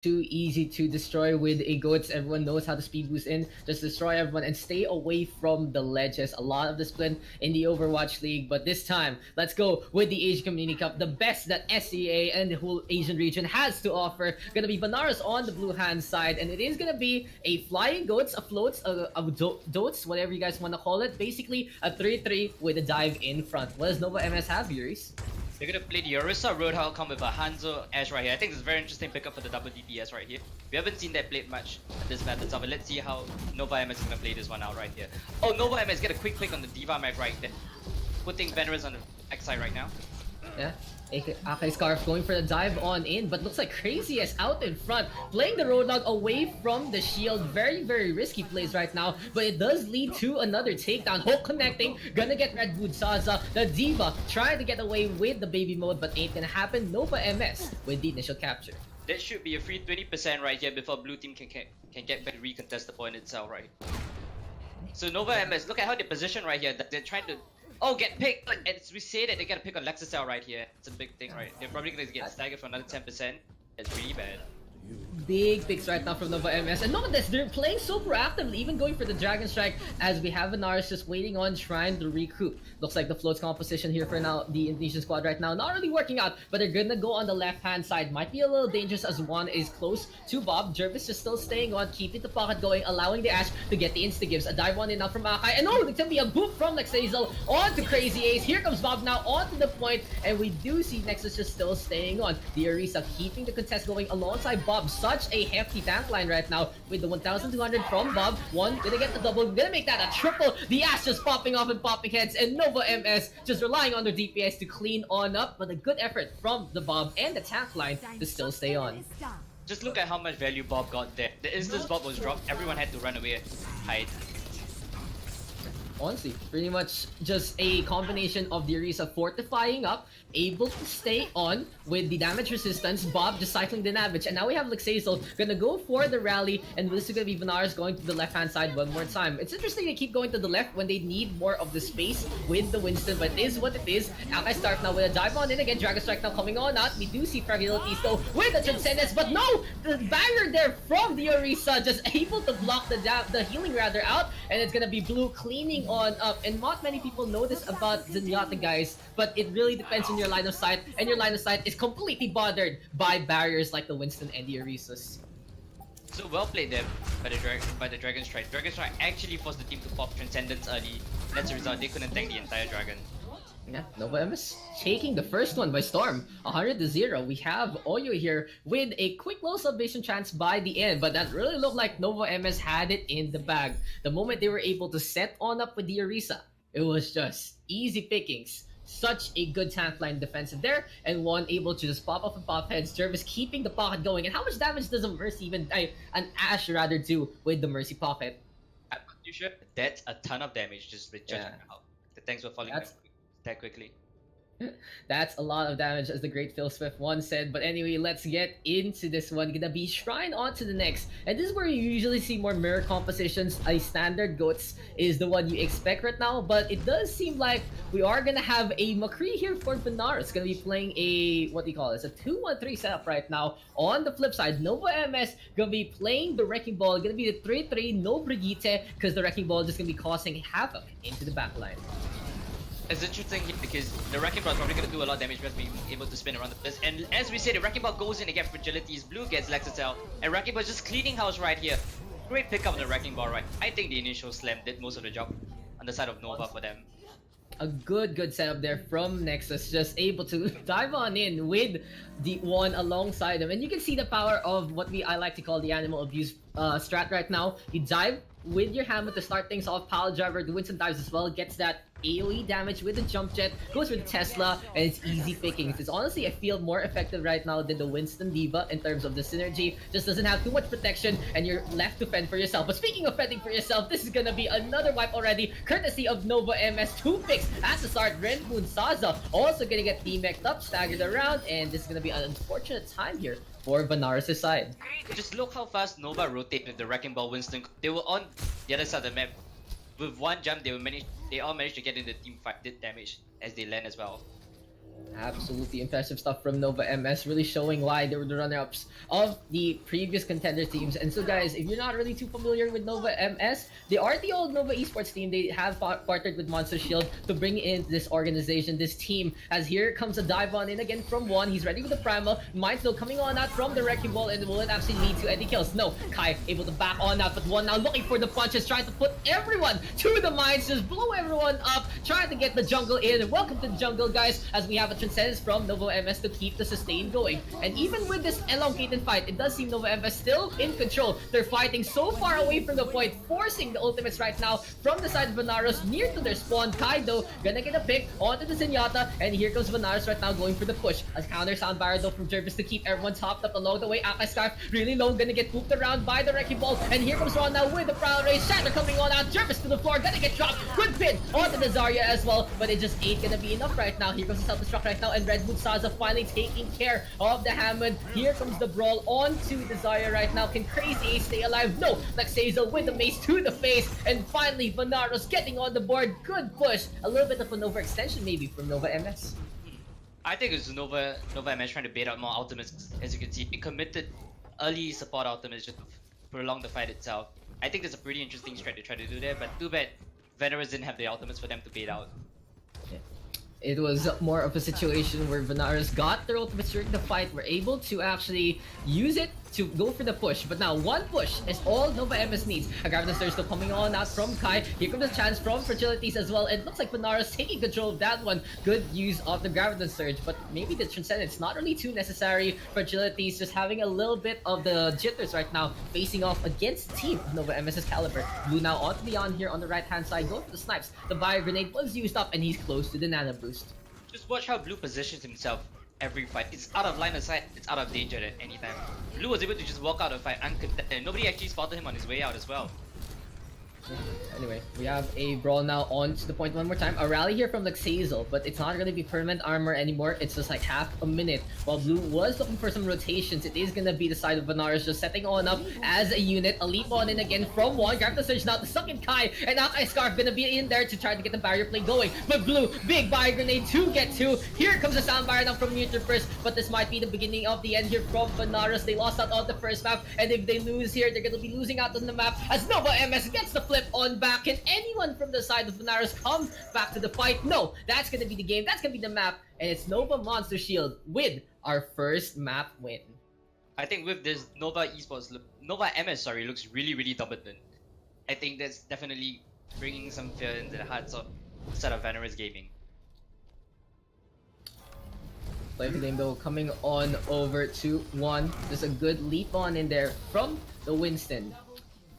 too easy to destroy with a goats. Everyone knows how to speed boost in. Just destroy everyone and stay away from the ledges. A lot of discipline in the Overwatch League, but this time, let's go with the Asian Community Cup. The best that SEA and the whole Asian region has to offer. Gonna be Vanarus on the blue hand side, and it is gonna be a flying goats, a floats, a dotes, whatever you guys want to call it. Basically, a 3-3 with a dive in front. What does Nova MS have, Yuris? They're gonna play the Orisa Roadhog come with a Hanzo Ash right here. I think it's a very interesting pickup for the double DPS right here. We haven't seen that played much at this method, but let's see how Nova MS is gonna play this one out right here. Oh, Nova MS get a quick click on the Diva Mag right there. Putting Vanarus on the backside right now. Yeah. Akai Scarf going for the dive on in, but looks like Crazy is out in front, playing the Roadhog away from the shield. Very, very risky plays right now, but it does lead to another takedown. Hook connecting, gonna get Red Boot Saza. The Diva trying to get away with the baby mode, but ain't gonna happen. Nova MS with the initial capture. That should be a free 20% right here before blue team can get back to recontest the point itself, right? So Nova MS, look at how they position right here. They're trying to get picked. Like, as we say that they gotta pick on Lexicel right here. It's a big thing, right? They're probably gonna get staggered for another 10%. That's really bad. Big picks right now from Nova MS, and notice they're playing so proactively, even going for the Dragon Strike as we have Vanarus just waiting on trying to recoup. Looks like the floats composition here for now, the Indonesian squad right now, not really working out, but they're gonna go on the left hand side. Might be a little dangerous as one is close to Bob. Jervis is still staying on, keeping the pocket going, allowing the Ash to get the insta-gives. A dive on in now from Akai, and oh, it's gonna be a boop from Lexazel onto Crazy Ace. Here comes Bob now onto the point, and we do see Nexus just still staying on. The Orisa keeping the contest going alongside Bob. Such a hefty tank line right now with the 1,200 from Bob. One, gonna get the double, gonna make that a triple. The Ash just popping off and popping heads, and Nova MS just relying on their DPS to clean on up, but a good effort from the Bob and the tank line to still stay on. Just look at how much value Bob got there. The instant Bob was dropped, everyone had to run away and hide. Honestly, pretty much just a combination of the Orisa fortifying up, able to stay on with the damage resistance, Bob just cycling the damage, and now we have Lexazel gonna go for the rally, and this is gonna be Vanarus going to the left hand side one more time. It's interesting they keep going to the left when they need more of the space with the Winston, but it is what it is. Akai start now with a dive on in again, Dragon Strike now coming on out. We do see fragilities though with the Transcendence, but no! The barrier there from the Orisa just able to block the healing rather out, and it's gonna be blue cleaning on up. And not many people know this about Zenyatta, guys, but it really depends on your line of sight, and your line of sight is completely bothered by barriers like the Winston and the Orisas. So well played there by the Dragon Strike. Dragon Strike actually forced the team to pop Transcendence early. That's the result, they couldn't tank the entire Dragon. Yeah, Nova MS taking the first one by storm, 100-0. We have Oyo here with a quick low salvation chance by the end, but that really looked like Nova MS had it in the bag. The moment they were able to set on up with the Orisa, it was just easy pickings. Such a good tank line defensive there, and one able to just pop off and pop heads. Jervis keeping the pocket going, and how much damage does a Mercy an Ash rather do with the Mercy pocket? I'm not too sure. That's a ton of damage just with judging out. The tanks were falling that quickly. That's a lot of damage, as the great Phil Swift once said. But anyway, let's get into this one. Gonna be Shrine on to the next. And this is where you usually see more mirror compositions. A standard Goats is the one you expect right now. But it does seem like we are gonna have a McCree here for Vanarus. Gonna be playing a, what do you call it? It's a 2-1-3 setup right now. On the flip side, Nova MS gonna be playing the Wrecking Ball. Gonna be the 3-3, no Brigitte, because the Wrecking Ball is just gonna be causing havoc into the backline. It's interesting here because the Wrecking Ball is probably going to do a lot of damage just being able to spin around the place. And as we say, the Wrecking Ball goes in to get fragilities, blue gets Lexicel, and Wrecking Ball is just cleaning house right here. Great pick up of the Wrecking Ball, right? I think the initial slam did most of the job on the side of Nova for them. A good setup there from Nexus, just able to dive on in with the one alongside them. And you can see the power of what I like to call the animal abuse strat right now. You dive with your hammer to start things off, pile driver, the Winston dives as well, gets that AoE damage with the jump jet, goes with the Tesla, and it's easy pickings. It's honestly, I feel, more effective right now than the Winston Diva in terms of the synergy. Just doesn't have too much protection, and you're left to fend for yourself. But speaking of fending for yourself, this is gonna be another wipe already, courtesy of Nova MS. 2 picks at the start. Ren Moon Saza also gonna get DMEC'd up, staggered around, and this is gonna be an unfortunate time here for Vanarus' side. Just look how fast Nova rotated with the Wrecking Ball Winston. They were on the other side of the map. With one jump, they all managed to get in the team fight, did damage as they land as well. Absolutely impressive stuff from Nova MS, really showing why they were the runner-ups of the previous contender teams. And so, guys, if you're not really too familiar with Nova MS, they are the old Nova eSports team. They have partnered with Monster Shield to bring in this organization, this team. As here comes a dive on in again from One. He's ready with the Primal. Mind still coming on out from the Wrecking Ball, and will it actually lead to any kills? No, Kai able to back on out, but One now looking for the punches, trying to put everyone to the mines, just blow everyone up, trying to get the jungle in. Welcome to the jungle, guys, as we have a transcendence from Nova MS to keep the sustain going. And even with this elongated fight, it does seem Nova MS still in control. They're fighting so far away from the point, forcing the ultimates right now from the side of Vanarus near to their spawn. Kaido gonna get a pick onto the Zenyatta, and here comes Vanarus right now going for the push. A counter soundbar though from Jervis to keep everyone topped up along the way. Akai Scarf really low, gonna get pooped around by the Wrecking Ball, and here comes Ron now with the Prowl Race. Shatter coming on out, Jervis to the floor, gonna get dropped. Good pin onto the Zarya as well, but it just ain't gonna be enough right now. Here comes the self-destruct right now, and Red Moon Saza finally taking care of the Hammond. Here comes the brawl onto the Zarya right now. Can Crazy Ace stay alive? No! Lexazel with the mace to the face, and finally Vanarus getting on the board. Good push. A little bit of an overextension maybe from Nova MS. I think it's Nova MS trying to bait out more ultimates. As you can see, it committed early support ultimates just to prolong the fight itself. I think that's a pretty interesting strat to try to do there, but too bad Vanarus didn't have the ultimates for them to bait out. It was more of a situation where Vanarus got their ultimates during the fight, were able to actually use it to go for the push. But now one push is all Nova MS needs. A Graviton Surge still coming on out from Kai. Here comes a chance from Fragilities as well. It looks like Vanarus taking control of that one. Good use of the Graviton Surge, but maybe the Transcendence not really too necessary. Fragilities just having a little bit of the jitters right now, facing off against team of Nova MS's caliber. Blue now onto the on here on the right hand side, going for the snipes. The Bio Grenade was used up, and he's close to the Nano Boost. Just watch how Blue positions himself every fight. It's out of line of sight, it's out of danger at any time. Blue was able to just walk out of fight uncontested. Nobody actually spotted him on his way out as well. Anyway, we have a brawl now on to the point one more time. A rally here from Lexazel, but it's not going to be permanent armor anymore. It's just like half a minute. While Blue was looking for some rotations, it is going to be the side of Vanarus just setting on up as a unit. A leap on in again from One. Grab the Surge now to suck in Kai, and Akai Scarf going to be in there to try to get the barrier play going. But Blue, big Bio Grenade to get to. Here comes the sound barrier now from Neutral first, but this might be the beginning of the end here from Vanarus. They lost out on the first map, and if they lose here, they're going to be losing out on the map as Nova MS gets the flip on back. Can anyone from the side of Vanarus come back to the fight? No, that's gonna be the game, that's gonna be the map, and it's Nova Monster Shield with our first map win. I think with this Nova MS looks really dominant. I think that's definitely bringing some fear into the hearts of the side of Vanarus Gaming. Play the game though, coming on over to One. There's a good leap on in there from the Winston.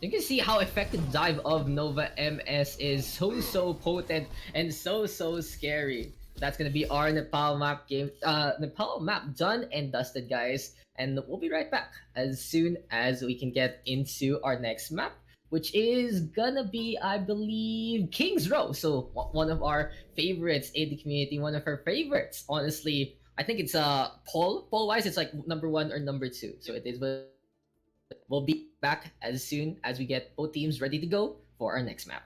You can see how effective dive of Nova MS is. So potent and so scary. That's gonna be our Nepal map game. Nepal map done and dusted, guys. And we'll be right back as soon as we can get into our next map, which is gonna be, I believe, King's Row. So one of our favorites in the community, one of her favorites, honestly. I think it's poll wise, it's like number 1 or number 2. So it is. We'll be back as soon as we get both teams ready to go for our next map.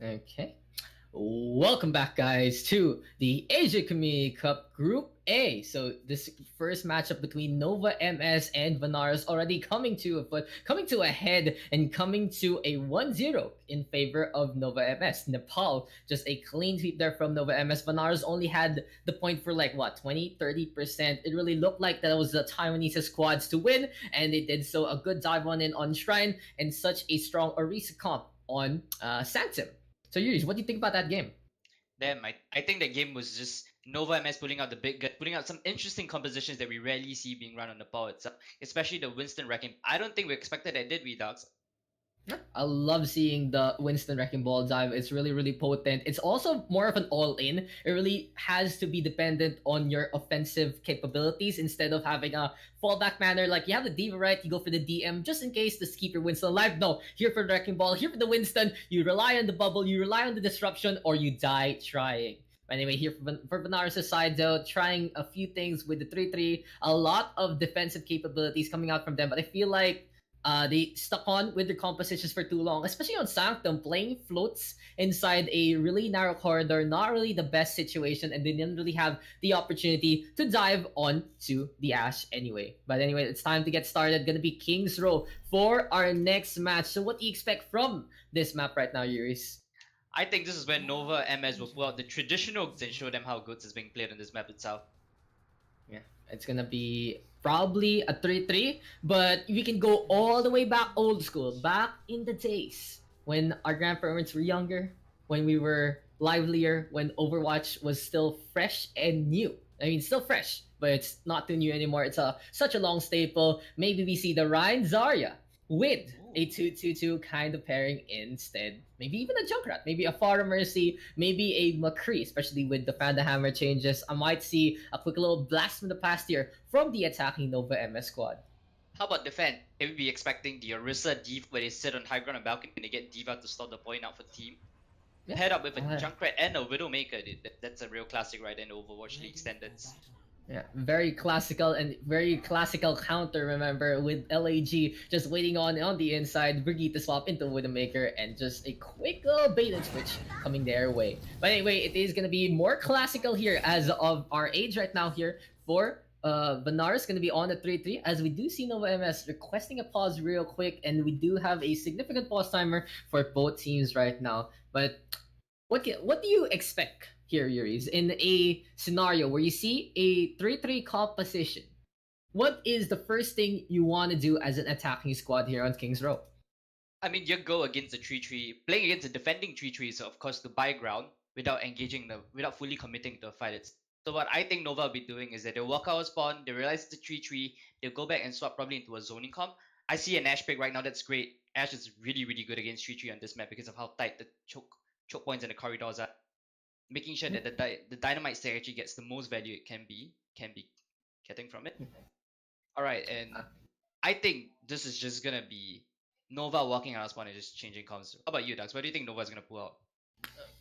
Okay. Welcome back, guys, to the Asia Community Cup Group A. So this first matchup between Nova MS and Vanarus already coming to a head and coming to a 1-0 in favor of Nova MS. Nepal just a clean sweep there from Nova MS. Vanarus only had the point for like what 20-30%. It really looked like that was the Taiwanese squads to win, and they did so. A good dive on in on Shrine and such a strong Orisa comp on Sanctum. So, Yuri, what do you think about that game? Damn, I think the game was just Nova MS pulling out the big gun, putting out some interesting compositions that we rarely see being run on the power itself, especially the Winston wrecking. I don't think we expected that, did we, Dogs? I love seeing the Winston Wrecking Ball dive. It's really, really potent. It's also more of an all-in. It really has to be dependent on your offensive capabilities instead of having a fallback manner. Like you have the Diva, right? You go for the DM just in case to keep your Winston alive. No, here for the Wrecking Ball, here for the Winston. You rely on the bubble, you rely on the disruption, or you die trying. Anyway, here for Vanarus' side though, trying a few things with the 3-3, a lot of defensive capabilities coming out from them, but I feel like they stuck on with their compositions for too long, especially on Sanctum, playing floats inside a really narrow corridor, not really the best situation, and they didn't really have the opportunity to dive onto the Ash anyway. But anyway, it's time to get started. Gonna be King's Row for our next match. So what do you expect from this map right now, Yuris? I think this is when Nova MS will pull out the traditional and show them how goods is being played on this map itself. Yeah, it's gonna be probably a 3-3, but we can go all the way back old school, back in the days when our grandparents were younger, when we were livelier, when Overwatch was still fresh and new. I mean, still fresh, but it's not too new anymore. It's such a long staple. Maybe we see the Ryan Zarya with a 2-2-2 kind of pairing instead. Maybe even a Junkrat, maybe a Far Mercy, maybe a McCree, especially with the Fanda Hammer changes. I might see a quick little blast from the past here from the attacking Nova MS squad. How about defend? Can we be expecting the Orisa Div where they sit on high ground and balcony and they get Diva to stop the point out for team? Yeah. Paired up with a Junkrat and a Widowmaker, dude. That's a real classic right in Overwatch League standards. Yeah, very classical and very classical counter, remember, with LAG just waiting on the inside, Brigitte to swap into Widowmaker, and just a quick little bait and switch coming their way. But anyway, it is going to be more classical here as of our age right now here for Vanarus going to be on the 3-3, as we do see Nova MS requesting a pause real quick, and we do have a significant pause timer for both teams right now. But what do you expect here, Yuris, in a scenario where you see a 3-3 composition? What is the first thing you want to do as an attacking squad here on King's Row? I mean, you go against a 3-3, playing against a defending 3-3 is of course to buy ground without without fully committing to a fight. So what I think Nova will be doing is that they'll walk out of spawn, they realize it's a 3-3, they'll go back and swap probably into a zoning comp. I see an Ash pick right now, that's great. Ash is really, really good against 3-3 on this map because of how tight the choke points and the corridors are. Making sure that the dynamite stack actually gets the most value it can be getting from it. Alright, and I think this is just gonna be Nova walking out of spawn and just changing comms. How about you, Dax? What do you think Nova is gonna pull out?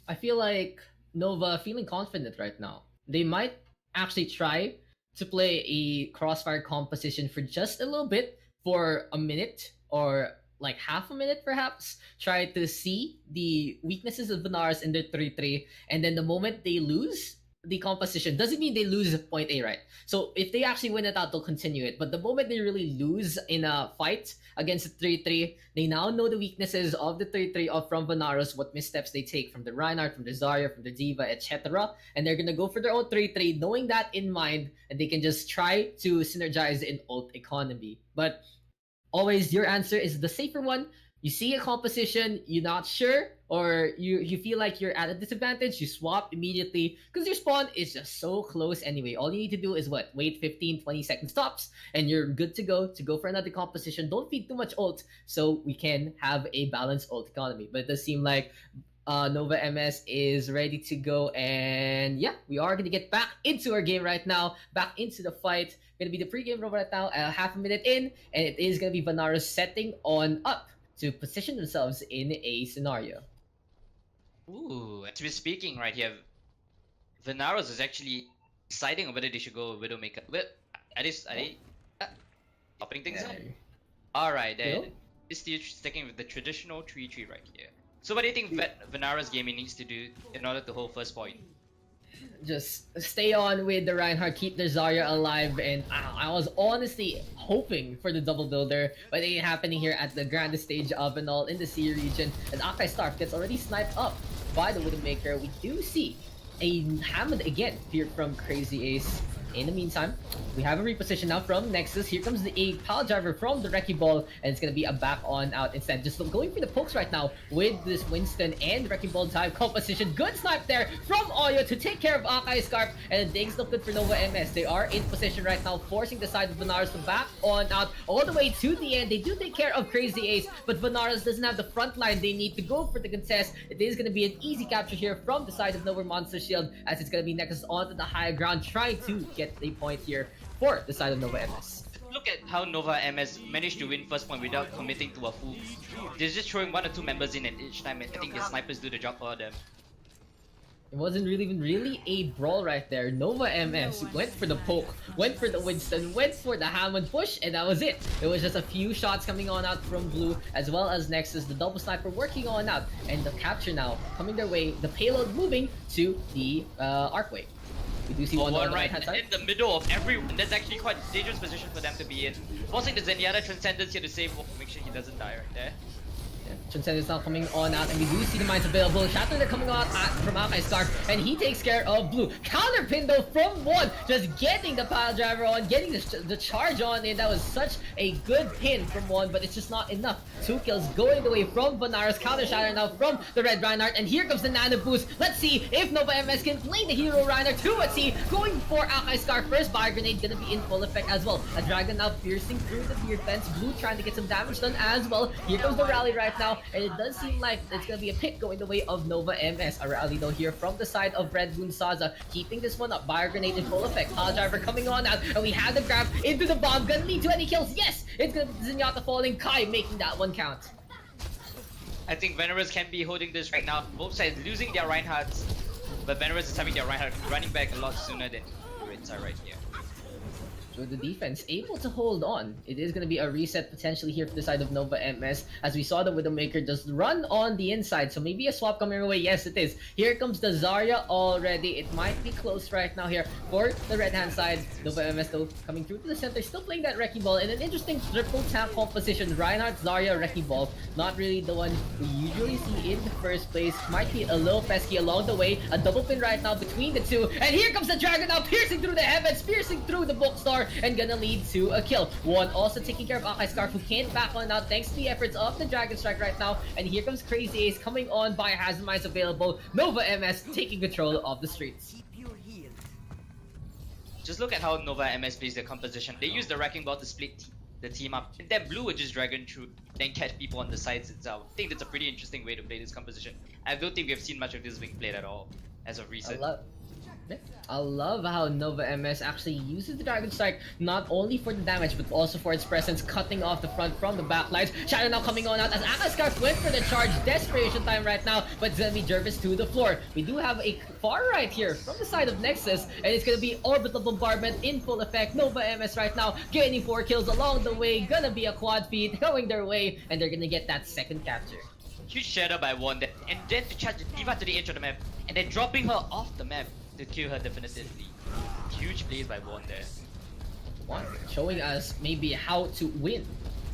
I feel like Nova feeling confident right now. They might actually try to play a crossfire composition for just a little bit, for a minute or like half a minute perhaps, try to see the weaknesses of Vanarus in their 3-3, and then the moment they lose the composition, doesn't mean they lose point A, right? So if they actually win it out, they'll continue it. But the moment they really lose in a fight against the 3-3, they now know the weaknesses of the 3-3 from Vanarus, what missteps they take from the Reinhardt, from the Zarya, from the Diva, etc. And they're gonna go for their own 3-3, knowing that in mind, and they can just try to synergize in ult economy. But always your answer is the safer one. You see a composition, you're not sure, or you feel like you're at a disadvantage, you swap immediately because your spawn is just so close anyway. All you need to do is what? Wait 15-20 seconds tops, and you're good to go for another composition. Don't feed too much ult so we can have a balanced ult economy. But it does seem like Nova MS is ready to go, and yeah, we are going to get back into our game right now, back into the fight. Going to be the pre-game right now, half a minute in, and it is going to be Vanarus setting on up to position themselves in a scenario. Ooh, as we're speaking right here, Vanarus is actually deciding on whether they should go Widowmaker. Well, are they topping things up? Alright then. This is sticking with the traditional 3-3 right here. So what do you think Vanarus gaming needs to do in order to hold first point? Just stay on with the Reinhardt, keep the Zarya alive, and I was honestly hoping for the double builder, but it ain't happening here at the grandest stage of it all in the sea region. And Akai Stark gets already sniped up by the Widowmaker. We do see a Hammond again here from Crazy Ace. In the meantime, we have a reposition now from Nexus. Here comes a pile driver from the Wrecking Ball, and it's gonna be a back on out instead. Just going for the pokes right now with this Winston and Wrecking Ball type composition. Good snipe there from Oyo to take care of Akai Scarf, and things look good for Nova MS. They are in position right now, forcing the side of Vanarus to back on out all the way to the end. They do take care of Crazy Ace, but Vanarus doesn't have the front line they need to go for the contest. It is gonna be an easy capture here from the side of Nova Monster Shield, as it's gonna be Nexus onto the higher ground, trying to get a point here for the side of Nova MS. Look at how Nova MS managed to win first point without committing to a full. They're just throwing 1 or 2 members in at each time, and I think the snipers do the job for them. It wasn't really a brawl right there. Nova MS went for the poke, went for the Winston, went for the Hammond push, and that was it. It was just a few shots coming on out from Blue, as well as Nexus, the double sniper working on out, and the capture now coming their way, the payload moving to the Arcway. We do see one right in the middle of everyone. That's actually quite a dangerous position for them to be in. Forcing the Zenyatta Transcendence here to save Wolf, make sure he doesn't die right there. Transcendence now coming on out, and we do see the mines available. Shatter they're coming on from Akai Scarf, and he takes care of Blue. Counter pin though from one, just getting the pile driver on, getting the charge on, and that was such a good pin from one, but it's just not enough. 2 kills going away from Vanarus. Counter shatter now from the Red Reinhardt, and here comes the Nano Boost. Let's see if Nova MS can play the hero Reinhardt. 2 at C, going for Akai Scarf. First Fire Grenade gonna be in full effect as well. A Dragon now piercing through the beard fence. Blue trying to get some damage done as well. Here comes the rally right now, and it does seem like it's gonna be a pick going the way of Nova MS. A rally though here from the side of Red Moon Saza, keeping this one up. Fire Grenade in full effect. Pile driver coming on out, and we have the grab into the bomb. Gonna lead to any kills. Yes, it's gonna be Zenyatta falling. Kai making that one count. I think Vanarus can be holding this right now. Both sides losing their Reinhardts, but Vanarus is having their Reinhardt running back a lot sooner than the Reds are right here. So the defense able to hold on. It is going to be a reset potentially here for the side of Nova MS, as we saw the Widowmaker just run on the inside. So maybe a swap coming our way. Yes, it is. Here comes the Zarya already. It might be close right now here for the red hand side. Nova MS though coming through to the center, still playing that Wrecking Ball in an interesting triple tank composition. Reinhardt, Zarya, Wrecking Ball. Not really the one we usually see in the first place. Might be a little pesky along the way. A double pin right now between the two. And here comes the Dragon now, piercing through the heavens, piercing through the Bookstar, and gonna lead to a kill. One also taking care of Akai Scarf, who can't back on out thanks to the efforts of the Dragon Strike right now. And here comes Crazy Ace coming on by Hazard Mines available. Nova MS taking control of the streets. Just look at how Nova MS plays their composition. They use the Wrecking Ball to split the team up, and then Blue would just Dragon through, then catch people on the sides itself. I think that's a pretty interesting way to play this composition. I don't think we've seen much of this being played at all as of recent. I love how Nova MS actually uses the Dragon Strike not only for the damage but also for its presence, cutting off the front from the backlines. Shadow now coming on out as Akai Scarf went for the charge. Desperation time right now, but it's gonna be Jervis to the floor. We do have a far right here from the side of Nexus, and it's gonna be Orbital Bombardment in full effect. Nova MS right now gaining 4 kills along the way. Gonna be a quad feed going their way, and they're gonna get that second capture. Huge shadow by one, and then to charge Diva to the edge of the map, and then dropping her off the map to kill her definitively. Huge plays by one there. One showing us maybe how to win.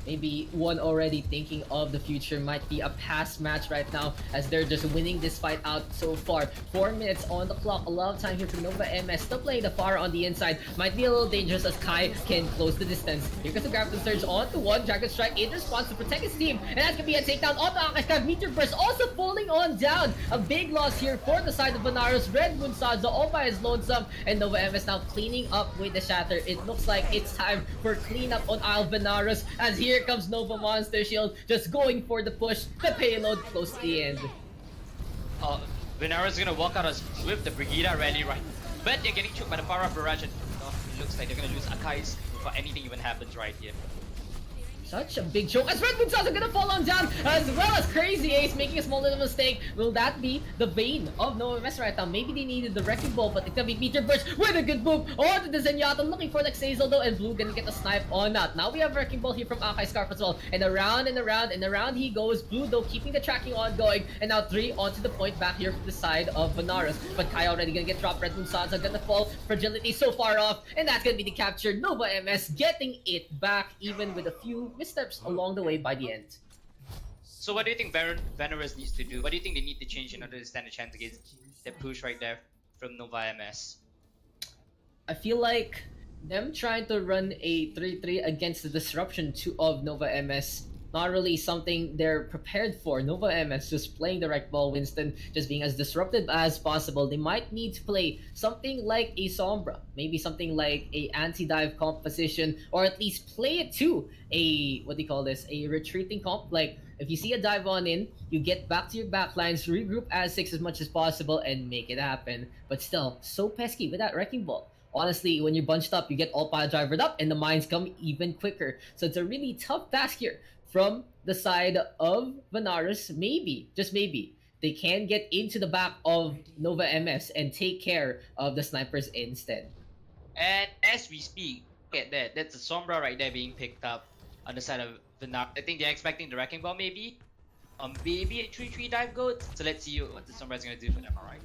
Maybe one already thinking of the future. Might be a past match right now, as they're just winning this fight out so far. 4 minutes on the clock, a lot of time here for Nova MS. Still playing the far on the inside. Might be a little dangerous as Kai can close the distance. Here comes the grab and surge onto one. Dragon Strike in response to protect his team, and that's gonna be a takedown on the Akai Scarf. Meteor Burst also falling on down. A big loss here for the side of Vanarus. Red Moon Saza all by his lonesome, and Nova MS now cleaning up with the shatter. It looks like it's time for cleanup on Isle Vanarus, as here comes Nova Monster Shield just going for the push. The payload close to the end. Vanarus is gonna walk out with the Brigida rally right, but they're getting choked by the power of Barrage, and it looks like they're gonna lose Akai's before anything even happens right here. Such a big choke as Red Moon's also gonna fall on down, as well as Crazy Ace making a small little mistake. Will that be the bane of Nova MS right now? Maybe they needed the Wrecking Ball, but it's gonna be Meteor Burst with a good move onto the Zenyatta, looking for Xazel though, and Blue gonna get a snipe on that. Now we have Wrecking Ball here from Akai Scarf as well, and around and around and around he goes. Blue though keeping the tracking on going, and now 3 onto the point back here from the side of Vanarus. But Kai already gonna get dropped. Red Moon Sansa gonna fall. Fragility so far off, and that's gonna be the capture. Nova MS getting it back, even with a few missteps along the way by the end. So what do you think Vanarus needs to do? What do you think they need to change in order to stand a chance against that push right there from Nova MS? I feel like them trying to run a 3-3 against the disruption of Nova MS, not really something they're prepared for. Nova MS just playing the right ball, Winston just being as disruptive as possible. They might need to play something like a Sombra, maybe something like a anti-dive composition, or at least play it to a, what do you call this, a retreating comp. Like, if you see a dive on in, you get back to your backlines, regroup as 6 as much as possible, and make it happen. But still, so pesky with that Wrecking Ball. Honestly, when you're bunched up, you get all pile drivered up, and the mines come even quicker. So it's a really tough task here from the side of Vanarus. Maybe, just maybe, they can get into the back of Nova MS and take care of the snipers instead. And as we speak, look at that. That's a Sombra right there being picked up on the side of Vanarus. I think they're expecting the Wrecking Ball maybe. Maybe a 3-3 dive goat. So let's see what the Sombra is going to do for them, alright?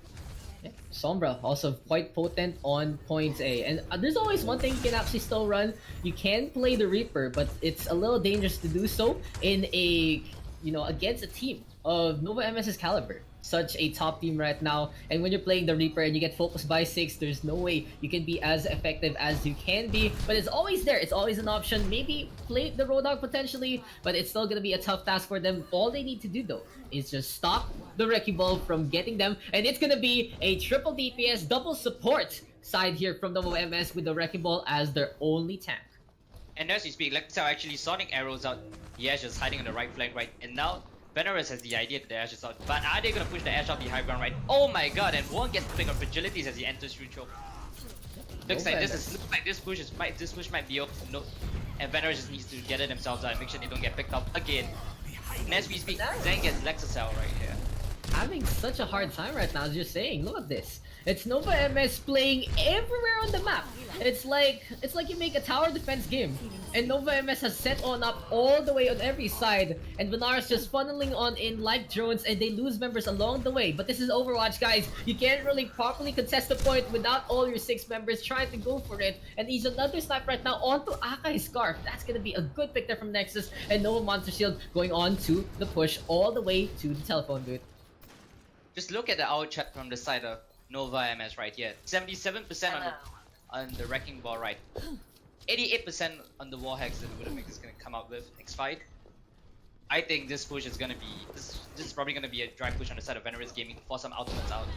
Yeah. Sombra also quite potent on points A, and there's always one thing you can actually still run. You can play the Reaper, but it's a little dangerous to do so in a, against a team of Nova MS's caliber. Such a top team right now, and when you're playing the Reaper and you get focused by 6, there's no way you can be as effective as you can be. But it's always there, it's always an option. Maybe play the Roadhog potentially, but it's still gonna be a tough task for them. All they need to do though is just stop the Wrecking Ball from getting them, and it's gonna be a triple DPS double support side here from the Nova MS with the Wrecking Ball as their only tank. And as we speak, let's how actually Sonic arrows out. The Ash is hiding on the right flank, right? And now Vanarus has the idea that the Ash is out. But are they gonna push the Ash off the high ground, right? Oh my god, and one gets the pick of fragilities as he enters through choke. Looks like this push might be open. No, and Vanarus just needs to gather themselves out and make sure they don't get picked up again. And as we speak, Zen gets Lexacell right here. Having such a hard time right now, as you're saying. Look at this. It's Nova MS playing everywhere on the map. It's like you make a tower defense game, and Nova MS has set on up all the way on every side, and Vanarus just funneling on in like drones, and they lose members along the way. But this is Overwatch, guys. You can't really properly contest the point without all your 6 members trying to go for it. And he's another snipe right now onto Akai Scarf. That's gonna be a good pick there from Nexus, and Nova Monster Shield going on to the push all the way to the telephone booth. Just look at the out chat from the side of Nova MS right here. 77% on the Wrecking Ball, right? 88% on the wall hacks that Widowmaker is gonna come out with. X5. I think this push is gonna be this is probably gonna be a dry push on the side of Vanarus Gaming for some ultimates out.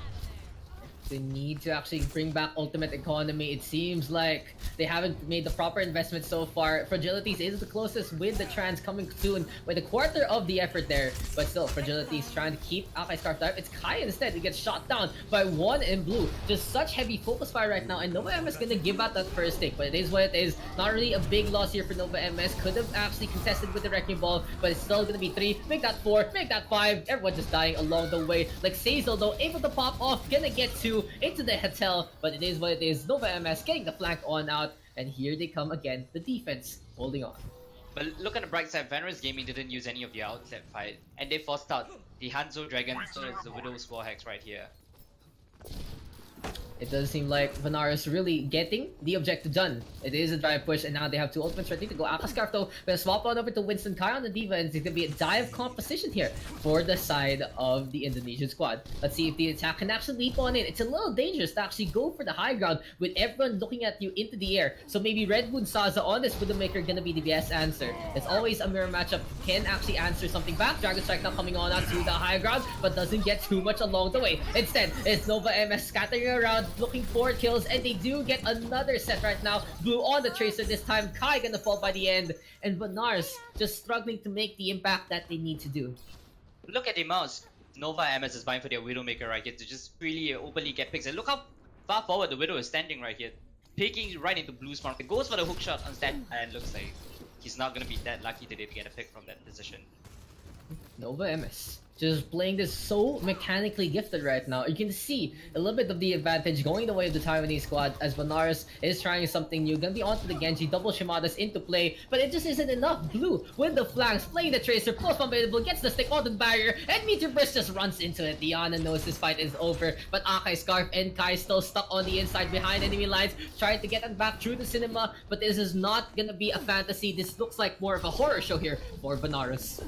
They need to actually bring back ultimate economy. It seems like they haven't made the proper investment so far. Fragilities is the closest with the trans coming soon with a quarter of the effort there. But still, Fragilities trying to keep Akai Scarf alive. It's Kai instead who gets shot down by one in blue. Just such heavy focus fire right now, and Nova MS gonna give out that first take. But it is what it is. Not really a big loss here for Nova MS. Could have actually contested with the Wrecking Ball, but it's still gonna be 3. Make that 4, make that 5. Everyone just dying along the way. Like Xazel though, able to pop off, gonna get 2 into the hotel, but it is what it is. Nova MS getting the flank on out, and here they come again. The defense holding on. But look at the bright side, Vanarus Gaming didn't use any of the outlet fight, and they forced out the Hanzo Dragon as well as the Widow's War Hex right here. It does seem like Vanarus really getting the objective done. It is a drive push, and now they have 2 ultimates ready to go. Akai Scarf though, gonna swap on over to Winston Kai on the D.Va, and it's gonna be a dive composition here for the side of the Indonesian squad. Let's see if the attack can actually leap on in. It's a little dangerous to actually go for the high ground with everyone looking at you into the air. So maybe Red Moon Saza on this Widowmaker gonna be the best answer. It's always a mirror matchup. Can actually answer something back. Dragon Strike now coming on out to the high ground, but doesn't get too much along the way. Instead, it's Nova MS scattering around, looking for kills, and they do get another set right now. Blue on the Tracer this time. Kai gonna fall by the end, and Vanarus just struggling to make the impact that they need to do. Look at the mouse. Nova MS is buying for their Widowmaker right here to just really openly get picks. And look how far forward the Widow is standing right here. Peeking right into Blue's farm. It goes for the hook shot on stand, and looks like he's not gonna be that lucky today to get a pick from that position. Nova MS just playing this so mechanically gifted right now. You can see a little bit of the advantage going the way of the Taiwanese squad as Vanarus is trying something new. Gonna be onto the Genji, double Shimadas into play, but it just isn't enough. Blue with the flanks, playing the Tracer, close one available, gets the stick onto the barrier, and Meteor Burst just runs into it. Diana knows this fight is over, but Akai, Scarf, and Kai still stuck on the inside behind enemy lines, trying to get them back through the cinema, but this is not gonna be a fantasy. This looks like more of a horror show here for Vanarus.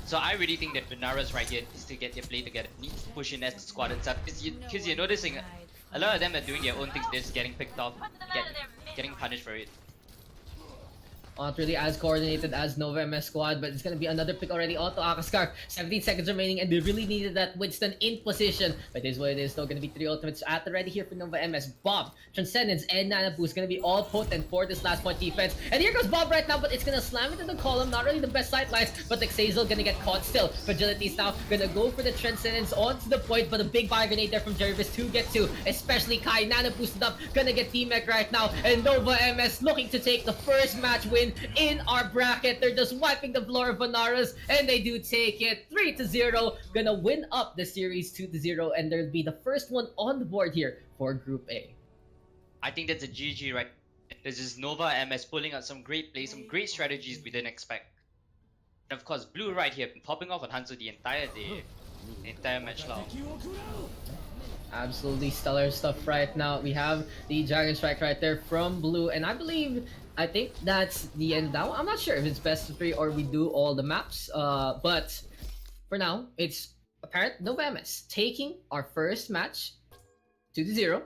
So I really think that Vanarus right here needs to get their play together, needs to push in as the squad and stuff. Because you're noticing a lot of them are doing their own things, they're just getting picked off, getting punished for it. Not really as coordinated as Nova MS squad, but it's gonna be another pick already onto Akascarf. 17 seconds remaining, and they really needed that Winston in position. But it is what it is. Still gonna be 3 ultimates at the ready here for Nova MS. Bob, Transcendence, and Nana Boost gonna be all potent for this last point defense. And here goes Bob right now, but it's gonna slam into the column. Not really the best sight lines, but the Xazel gonna get caught still. Fragility's now gonna go for the Transcendence onto the point, but a big fire grenade there from Jervis to get to. Especially Kai, Nana boosted up, gonna get T-Mech right now. And Nova MS looking to take the first match win in our bracket. They're just wiping the floor of Vanarus, and they do take it 3-0. Gonna win up the series 2-0, and there'll be the first one on the board here for Group A. I think that's a GG right. This is Nova MS pulling out some great plays, some great strategies we didn't expect. And of course, Blue right here been popping off on Hanzo the entire day, the entire match long. Absolutely stellar stuff right now. We have the Dragon Strike right there from Blue, and I think that's the end now. I'm not sure if it's best of 3 or we do all the maps, but for now, it's apparent Nova MS taking our first match 2-0.